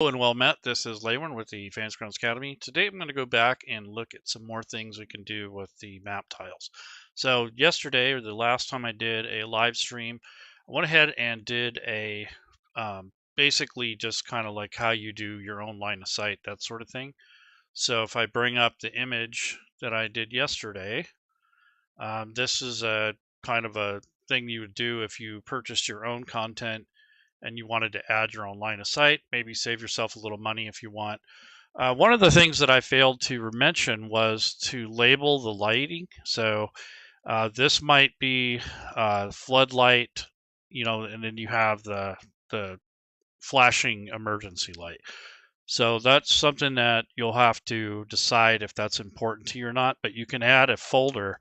Hello and well met. This is Laywin with the Fantasy Grounds Academy. Today I'm going to go back and look at some more things we can do with the map tiles. So yesterday, or the last time I did a live stream, I went ahead and did a basically just kind of like how you do your own line of sight, that sort of thing. So if I bring up the image that I did yesterday, this is a kind of a thing you would do if you purchased your own content and you wanted to add your own line of sight, maybe save yourself a little money if you want. One of the things that I failed to mention was to label the lighting. So this might be floodlight, and then you have the flashing emergency light. So that's something that you'll have to decide if that's important to you or not, but you can add a folder.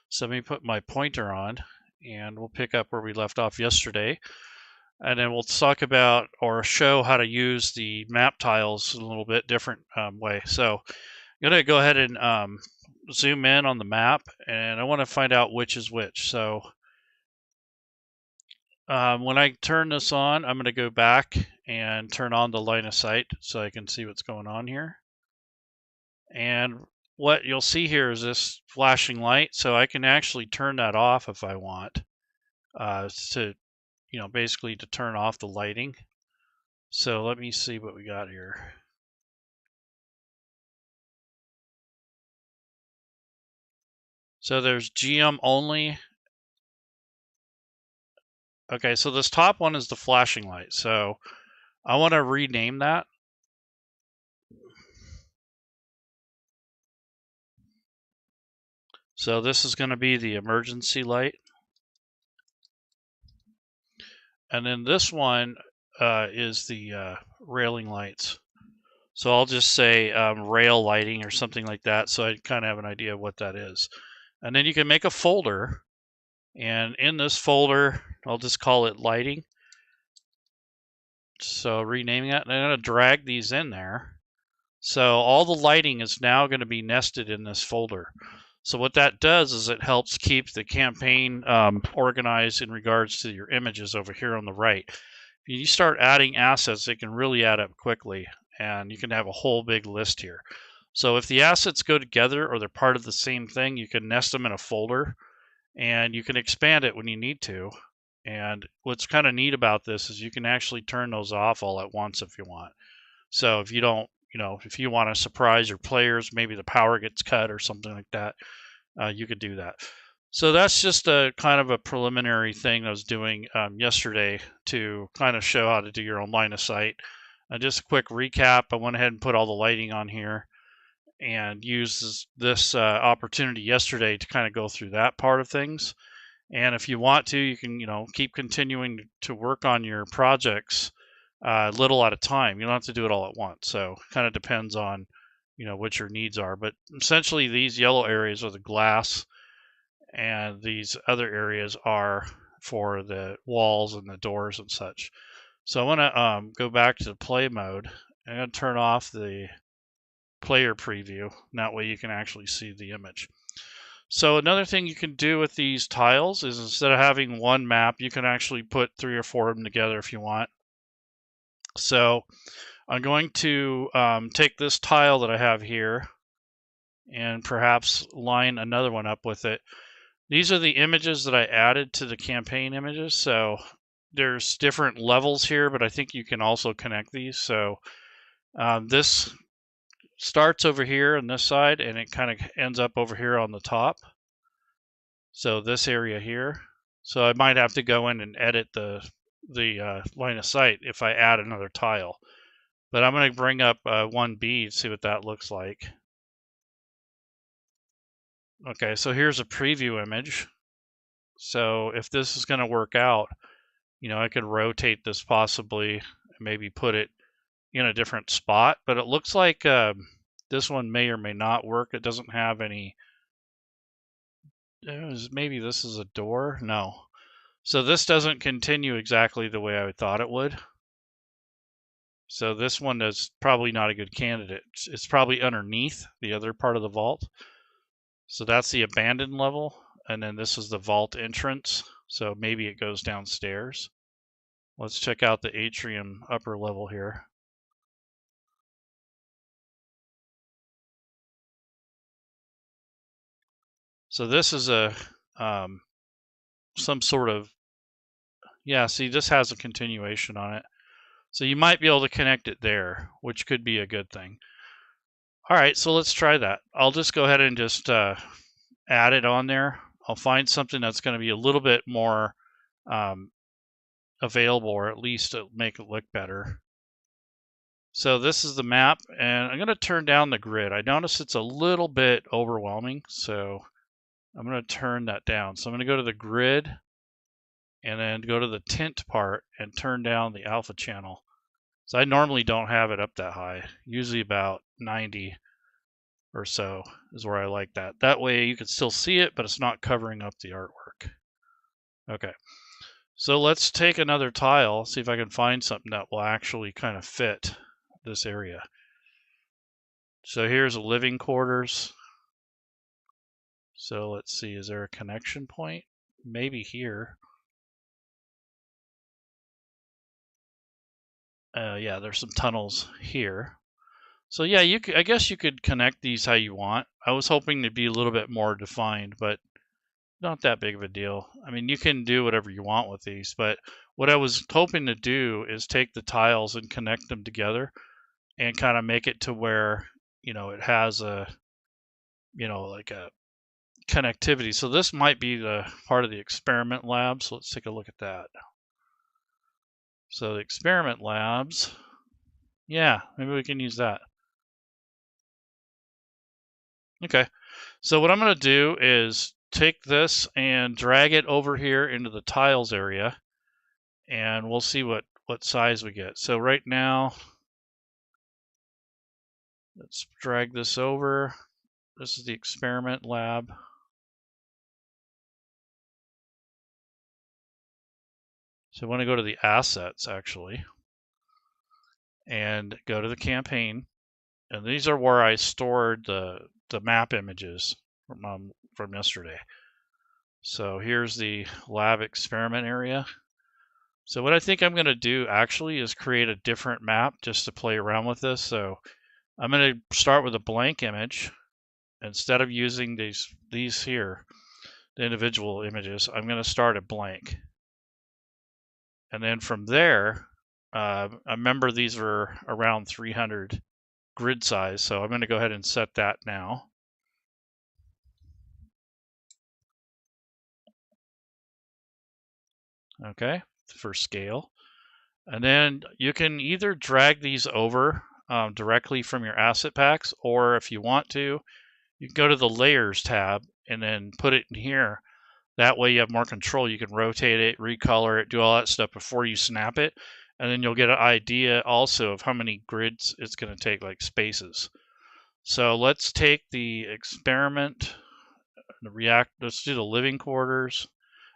So let me put my pointer on and we'll pick up where we left off yesterday. And then we'll talk about or show how to use the map tiles in a little bit different way. So I'm going to go ahead and zoom in on the map, and I want to find out which is which. So when I turn this on, I'm going to go back and turn on the line of sight so I can see what's going on here. And what you'll see here is this flashing light. So I can actually turn that off if I want basically to turn off the lighting. So let me see what we got here. So there's GM only. Okay, so this top one is the flashing light. So I want to rename that. So this is going to be the emergency light. And then this one is the railing lights. So I'll just say rail lighting or something like that, so I kind of have an idea of what that is. And then you can make a folder, and in this folder, I'll just call it lighting. So renaming that, and I'm going to drag these in there. So all the lighting is now going to be nested in this folder. So what that does is it helps keep the campaign organized in regards to your images over here on the right. If you start adding assets, it can really add up quickly, and you can have a whole big list here. So if the assets go together or they're part of the same thing, you can nest them in a folder, and you can expand it when you need to. And what's kind of neat about this is you can actually turn those off all at once if you want. So if you don't, if you want to surprise your players, maybe the power gets cut or something like that, you could do that. So that's just a kind of a preliminary thing I was doing yesterday to kind of show how to do your own line of sight. Just a quick recap, I went ahead and put all the lighting on here and used this opportunity yesterday to kind of go through that part of things. And if you want to, you can, keep continuing to work on your projects little at a time. You don't have to do it all at once. So it kind of depends on, what your needs are. But essentially, these yellow areas are the glass, and these other areas are for the walls and the doors and such. So I want to go back to the play mode. I'm going to turn off the player preview. That way you can actually see the image. So another thing you can do with these tiles is instead of having one map, you can actually put 3 or 4 of them together if you want. So I'm going to take this tile that I have here and perhaps line another one up with it. These are the images that I added to the campaign images. So there's different levels here, but I think you can also connect these. So this starts over here on this side, and it kind of ends up over here on the top. So this area here. So I might have to go in and edit the line of sight if I add another tile. But I'm going to bring up 1B and see what that looks like. Okay, so here's a preview image. So if this is going to work out, I could rotate this possibly and maybe put it in a different spot. But it looks like this one may or may not work. It doesn't have any. Maybe this is a door. No. So this doesn't continue exactly the way I thought it would. So this one is probably not a good candidate. It's probably underneath the other part of the vault. So that's the abandoned level. And then this is the vault entrance. So maybe it goes downstairs. Let's check out the atrium upper level here. So this is a some sort of, yeah, see, this has a continuation on it. So you might be able to connect it there, which could be a good thing. All right, so let's try that. I'll just go ahead and just add it on there. I'll find something that's going to be a little bit more available, or at least make it look better. So this is the map, and I'm going to turn down the grid. I notice it's a little bit overwhelming, so I'm going to turn that down. So I'm going to go to the grid and then go to the tint part and turn down the alpha channel. So I normally don't have it up that high, usually about 90 or so is where I like that. That way you can still see it, but it's not covering up the artwork. Okay, so let's take another tile, see if I can find something that will actually kind of fit this area. So here's a living quarters. So let's see, is there a connection point? Maybe here. Yeah, there's some tunnels here. So yeah, I guess you could connect these how you want. I was hoping to be a little bit more defined, but not that big of a deal. I mean, you can do whatever you want with these, but what I was hoping to do is take the tiles and connect them together and kind of make it to where, it has a, like a connectivity. So this might be the part of the experiment lab. So let's take a look at that. So the experiment labs, yeah, maybe we can use that. Okay, so what I'm going to do is take this and drag it over here into the tiles area, and we'll see what size we get. So right now, let's drag this over. This is the experiment lab. So I want to go to the assets, actually, and go to the campaign. And these are where I stored the map images from yesterday. So here's the lab experiment area. So what I think I'm going to do actually is create a different map just to play around with this. So I'm going to start with a blank image. Instead of using these here, the individual images, I'm going to start a blank. And then from there, I remember these were around 300 grid size, so I'm going to go ahead and set that now. Okay, for scale. And then you can either drag these over directly from your asset packs, or if you want to, you can go to the layers tab and then put it in here. That way you have more control. You can rotate it, recolor it, do all that stuff before you snap it. And then you'll get an idea also of how many grids it's going to take, like spaces. So let's take the experiment, let's do the living quarters.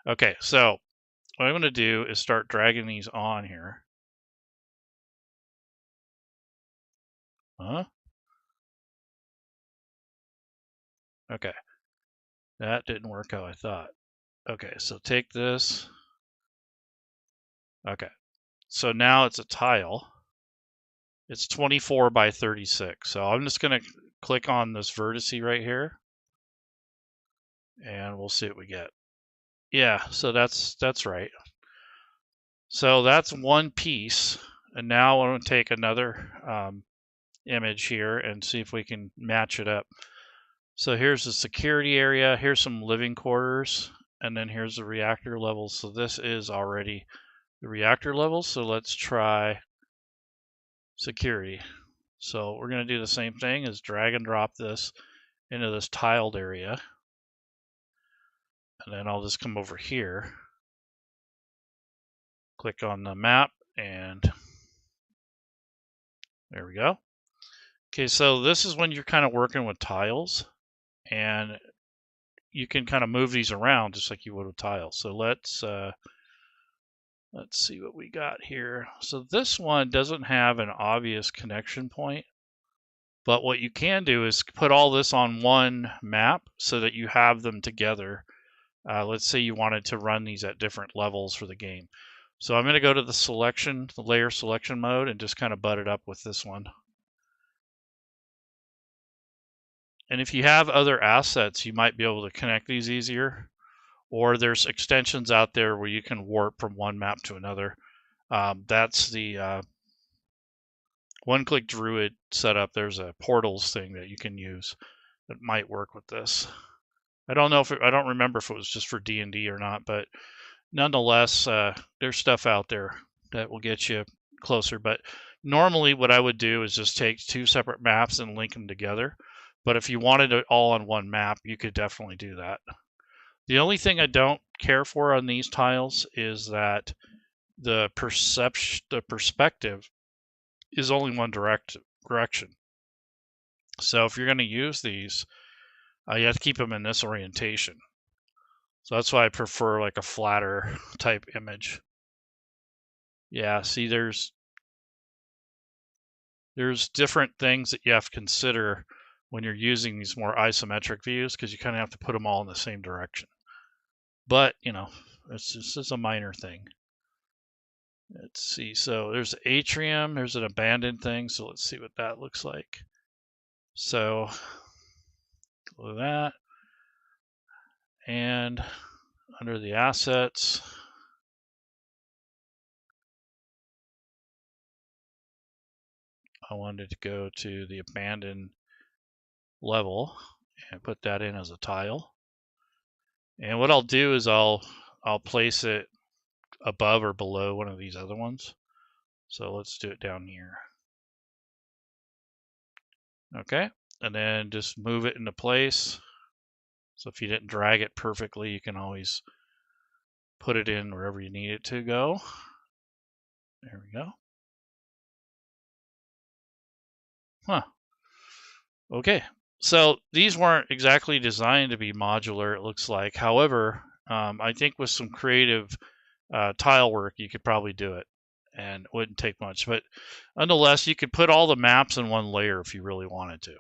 Okay, so what I'm going to do is start dragging these on here. Huh? Okay. That didn't work how I thought. Okay, so take this. Okay. So now it's a tile. It's 24 by 36. So I'm just going to click on this vertice right here, and we'll see what we get. Yeah, so that's right. So that's one piece. And now I'm going to take another image here and see if we can match it up. So here's the security area. Here's some living quarters. And then here's the reactor levels. So this is already the reactor levels. So let's try security. So we're going to do the same thing as drag and drop this into this tiled area. And then I'll just come over here, click on the map, and there we go. Okay, so this is when you're kind of working with tiles, and you can kind of move these around just like you would with tiles. So let's see what we got here. So this one doesn't have an obvious connection point, but what you can do is put all this on one map so that you have them together. Let's say you wanted to run these at different levels for the game. So I'm going to go to the layer selection mode, and just kind of butt it up with this one. And if you have other assets, you might be able to connect these easier. Or there's extensions out there where you can warp from one map to another. That's the one-click Druid setup. There's a portals thing that you can use that might work with this. I don't know if I don't remember if it was just for D&D or not, but nonetheless, there's stuff out there that will get you closer. But normally what I would do is just take two separate maps and link them together. But if you wanted it all on one map, you could definitely do that. The only thing I don't care for on these tiles is that the perspective is only one direction. So if you're going to use these, you have to keep them in this orientation. So that's why I prefer like a flatter type image. Yeah, see, there's different things that you have to consider when you're using these more isometric views, because you kind of have to put them all in the same direction. But, you know, this is a minor thing. Let's see. So there's an atrium. There's an abandoned thing. So let's see what that looks like. So go to that. And under the assets, I wanted to go to the abandoned level and put that in as a tile. And what I'll do is I'll place it above or below one of these other ones. So let's do it down here. Okay, and then just move it into place. So if you didn't drag it perfectly, you can always put it in wherever you need it to go. There we go. Huh. Okay, so these weren't exactly designed to be modular, it looks like. However, I think with some creative tile work, you could probably do it, and it wouldn't take much. But nonetheless, you could put all the maps in one layer if you really wanted to,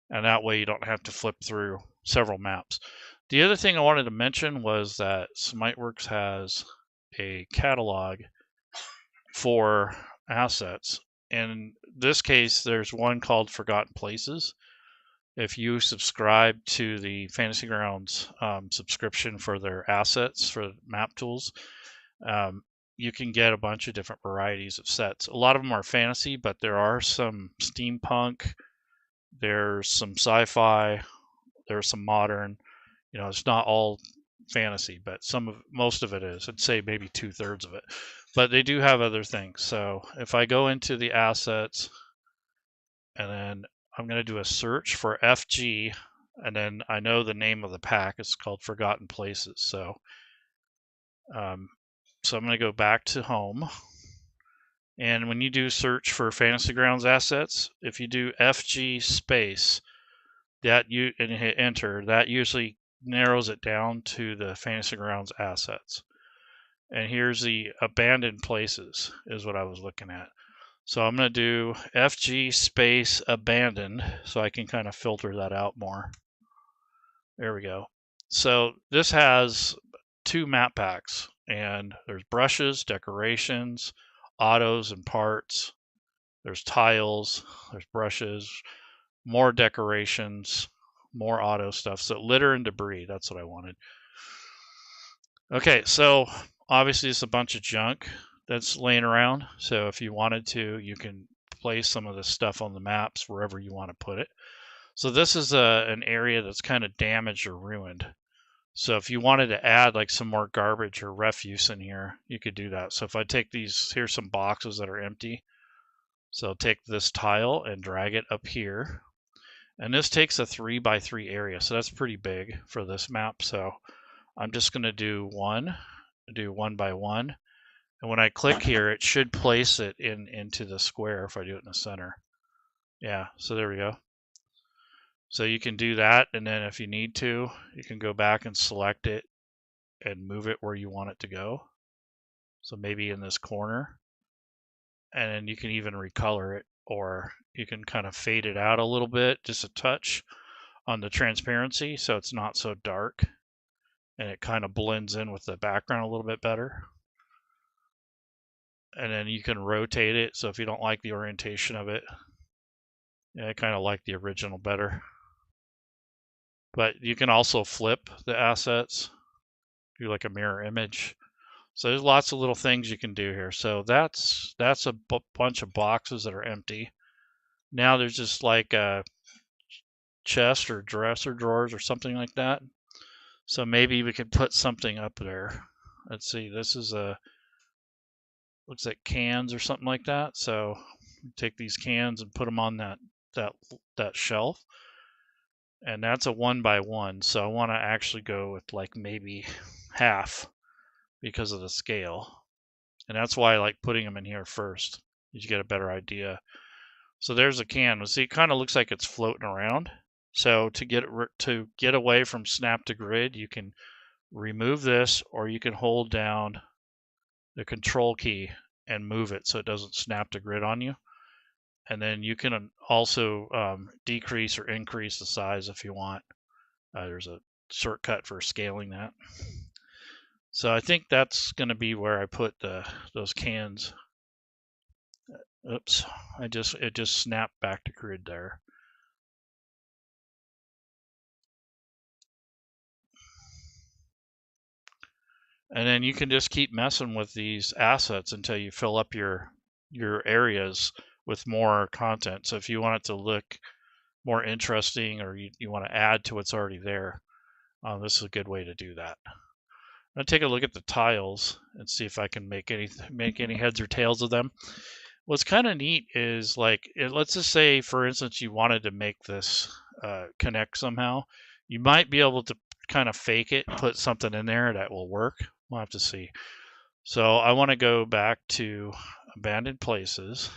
and that way you don't have to flip through several maps. The other thing I wanted to mention was that SmiteWorks has a catalog for assets. In this case, there's one called Forgotten Places. If you subscribe to the Fantasy Grounds subscription for their assets for map tools, you can get a bunch of different varieties of sets. A lot of them are fantasy, but there are some steampunk, there's some sci-fi, there's some modern. You know, it's not all fantasy, but most of it is. I'd say maybe 2/3 of it. But they do have other things. So if I go into the assets, and then I'm going to do a search for FG, and then I know the name of the pack. It's called Forgotten Places. So I'm going to go back to home. And when you do search for Fantasy Grounds assets, if you do FG space, and hit enter, that usually narrows it down to the Fantasy Grounds assets. And here's the abandoned places is what I was looking at. So I'm going to do FG space abandoned so I can kind of filter that out more. There we go. So this has 2 map packs, and there's brushes, decorations, autos and parts. There's tiles, there's brushes, more decorations, more auto stuff. So litter and debris, that's what I wanted. Okay, so obviously it's a bunch of junk that's laying around. So if you wanted to, you can place some of this stuff on the maps wherever you want to put it. So this is an area that's kind of damaged or ruined. So if you wanted to add like some more garbage or refuse in here, you could do that. So if I take these, here's some boxes that are empty. So I'll take this tile and drag it up here. And this takes a 3x3 area. So that's pretty big for this map. So I'm just going to do 1 by 1. And when I click here, it should place it into the square if I do it in the center. Yeah, so there we go. So you can do that, and then if you need to, you can go back and select it and move it where you want it to go. So maybe in this corner. And then you can even recolor it, or you can kind of fade it out a little bit, just a touch on the transparency so it's not so dark. And it kind of blends in with the background a little bit better. And then you can rotate it, so if you don't like the orientation of it, yeah, I kind of like the original better. But you can also flip the assets, do like a mirror image. So there's lots of little things you can do here. So that's a bunch of boxes that are empty. Now there's just like a chest or dresser drawers or something like that. So maybe we could put something up there. Let's see, this is looks like cans or something like that. So take these cans and put them on that shelf. And that's a 1 by 1. So I want to actually go with like maybe half because of the scale. And that's why I like putting them in here first. You get a better idea. So there's a can. See, it kind of looks like it's floating around. So to get away from snap to grid, you can remove this, or you can hold down the control key and move it so it doesn't snap to grid on you. And then you can also decrease or increase the size if you want. There's a shortcut for scaling that. So I think that's going to be where I put those cans. Oops, it just snapped back to grid there. And then you can just keep messing with these assets until you fill up your areas with more content. So if you want it to look more interesting, or you want to add to what's already there, this is a good way to do that. I'm gonna take a look at the tiles and see if I can make any heads or tails of them. What's kind of neat is, like, let's just say, for instance, you wanted to make this connect somehow. You might be able to kind of fake it, put something in there that will work. We'll have to see. So I want to go back to abandoned places,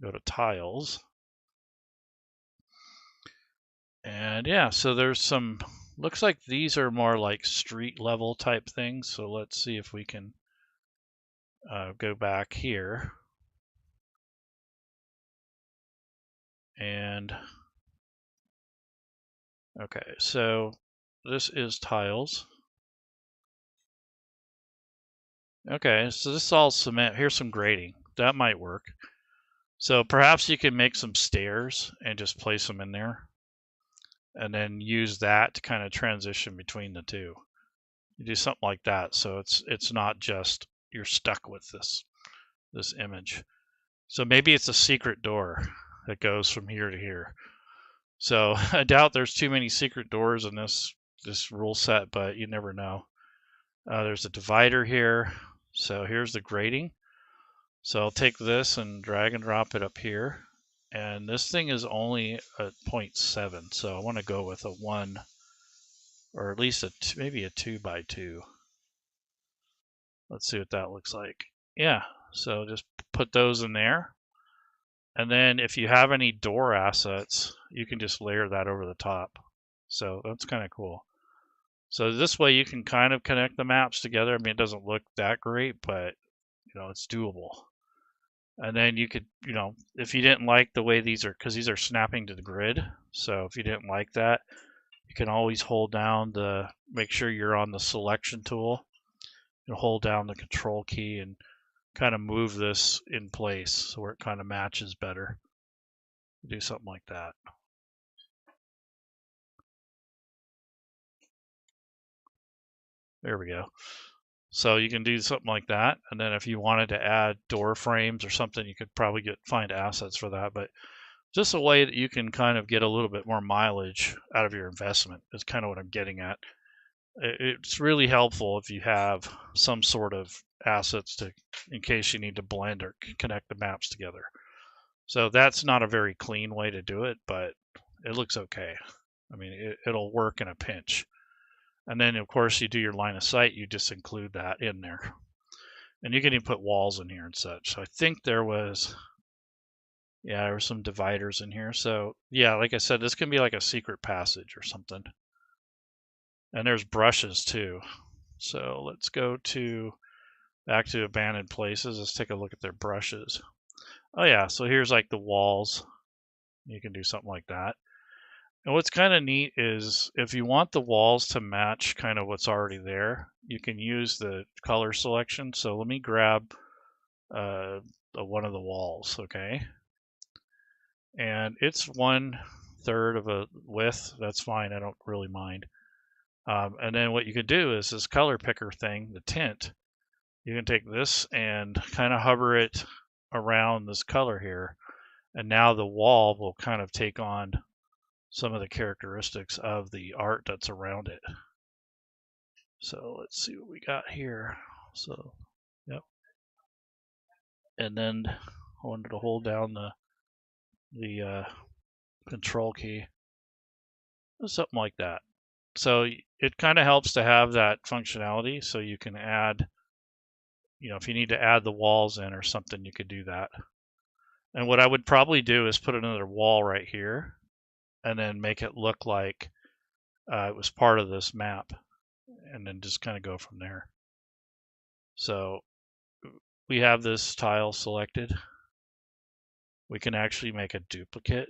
go to tiles. And yeah, so there's some, looks like these are more like street level type things. So let's see if we can go back here. And okay, so this is tiles. Okay, so this is all cement. Here's some grading. That might work. So perhaps you can make some stairs and just place them in there, and then use that to kind of transition between the two. You do something like that, so it's not just you're stuck with this image. So maybe it's a secret door that goes from here to here. So I doubt there's too many secret doors in this rule set, but you never know. There's a divider here. So here's the grading. So I'll take this and drag and drop it up here. And this thing is only at 0.7. So I want to go with a 1, or at least maybe a 2 by 2. Let's see what that looks like. Yeah, so just put those in there. And then if you have any door assets, you can just layer that over the top. So that's kind of cool. So this way you can kind of connect the maps together. I mean, it doesn't look that great, but it's doable. And then you could, if you didn't like the way these are, because these are snapping to the grid. So if you didn't like that, you can always hold down make sure you're on the selection tool, and hold down the control key and kind of move this in place so where it kind of matches better. Do something like that. There we go. So you can do something like that. And then if you wanted to add door frames or something, you could probably find assets for that. But just a way that you can kind of get a little bit more mileage out of your investment is kind of what I'm getting at. It's really helpful if you have some sort of assets in case you need to blend or connect the maps together. So that's not a very clean way to do it, but it looks okay. I mean, it'll work in a pinch. And then, of course, you do your line of sight, you just include that in there. And you can even put walls in here and such. So I think there were some dividers in here. So yeah, like I said, this can be like a secret passage or something. And there's brushes too. So let's go back to abandoned places. Let's take a look at their brushes. Oh yeah, so here's like the walls. You can do something like that. And what's kind of neat is if you want the walls to match kind of what's already there, you can use the color selection. So let me grab one of the walls, okay? And it's one 1/3 of a width, that's fine. I don't really mind. And then what you can do is this color picker thing, the tint. You can take this and kind of hover it around this color here, and now the wall will kind of take on some of the characteristics of the art that's around it. So let's see what we got here. So, yep. And then I wanted to hold down the control key, something like that. So it kind of helps to have that functionality, so you can add, if you need to add the walls in or something, you could do that. And what I would probably do is put another wall right here, and then make it look like it was part of this map, and then just kind of go from there. So we have this tile selected. We can actually make a duplicate.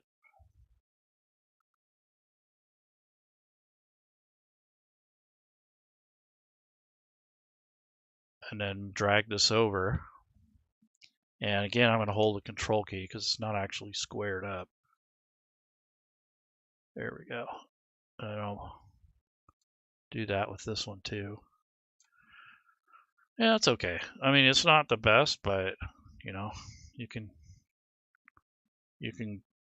And then drag this over. And again, I'm going to hold the control key because it's not actually squared up. There we go. And I'll do that with this one too. Yeah, it's okay. I mean, it's not the best, but you can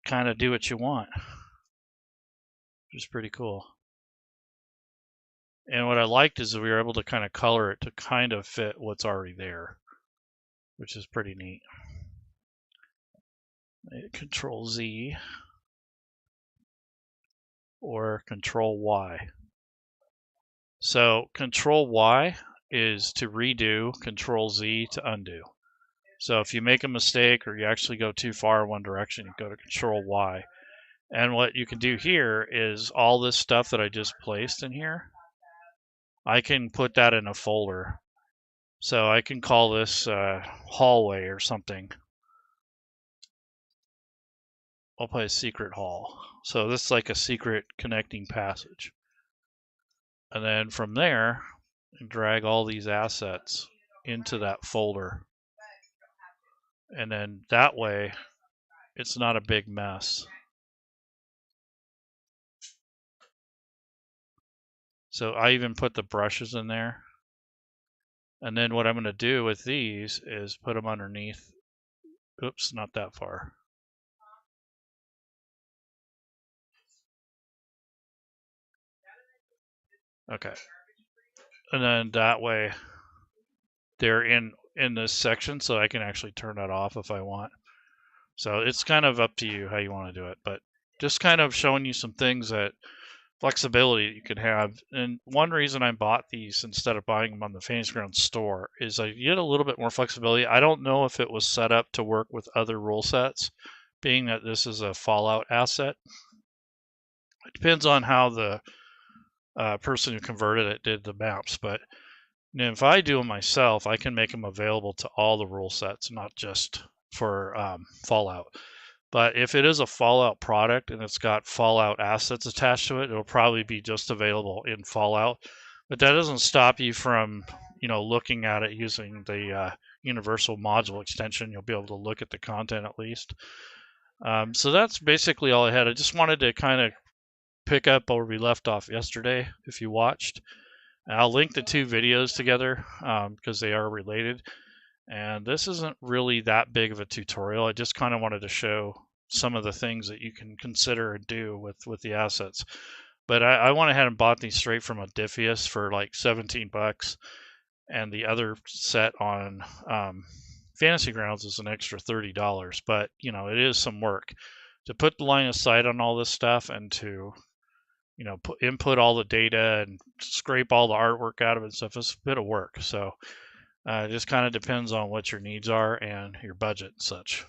kind of do what you want, which is pretty cool. And what I liked is that we were able to kind of color it to kind of fit what's already there, which is pretty neat. Control Z or Control Y. So Control Y is to redo, Control Z to undo. So if you make a mistake or you actually go too far in one direction, you go to Control Y. And what you can do here is all this stuff that I just placed in here, I can put that in a folder. So I can call this hallway or something. I'll play a secret hall. So this is like a secret connecting passage. And then from there, drag all these assets into that folder. And then that way, it's not a big mess. So I even put the brushes in there. And then what I'm going to do with these is put them underneath. Oops, not that far. Okay. And then that way they're in this section, so I can actually turn that off if I want. So it's kind of up to you how you want to do it, but just kind of showing you some things that flexibility you can have. And one reason I bought these instead of buying them on the Fantasy Grounds store is I get a little bit more flexibility. I don't know if it was set up to work with other rule sets, being that this is a Fallout asset. It depends on how the person who converted it did the maps, but if I do them myself, I can make them available to all the rule sets, not just for Fallout. But if it is a Fallout product and it's got Fallout assets attached to it, it'll probably be just available in Fallout. But that doesn't stop you from, looking at it using the Universal Module extension. You'll be able to look at the content at least. So that's basically all I had. I just wanted to kind of pick up where we left off yesterday, if you watched. I'll link the two videos together because they are related. And this isn't really that big of a tutorial. I just kind of wanted to show some of the things that you can consider and do with the assets. But I went ahead and bought these straight from Odysseus for like $17, and the other set on Fantasy Grounds is an extra $30. But it is some work to put the line of sight on all this stuff and to input all the data and scrape all the artwork out of it and stuff. It's a bit of work. So it just kind of depends on what your needs are and your budget and such.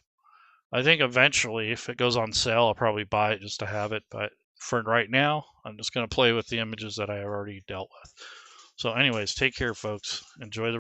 I think eventually, if it goes on sale, I'll probably buy it just to have it. But for right now, I'm just going to play with the images that I already dealt with. So anyways, take care, folks. Enjoy the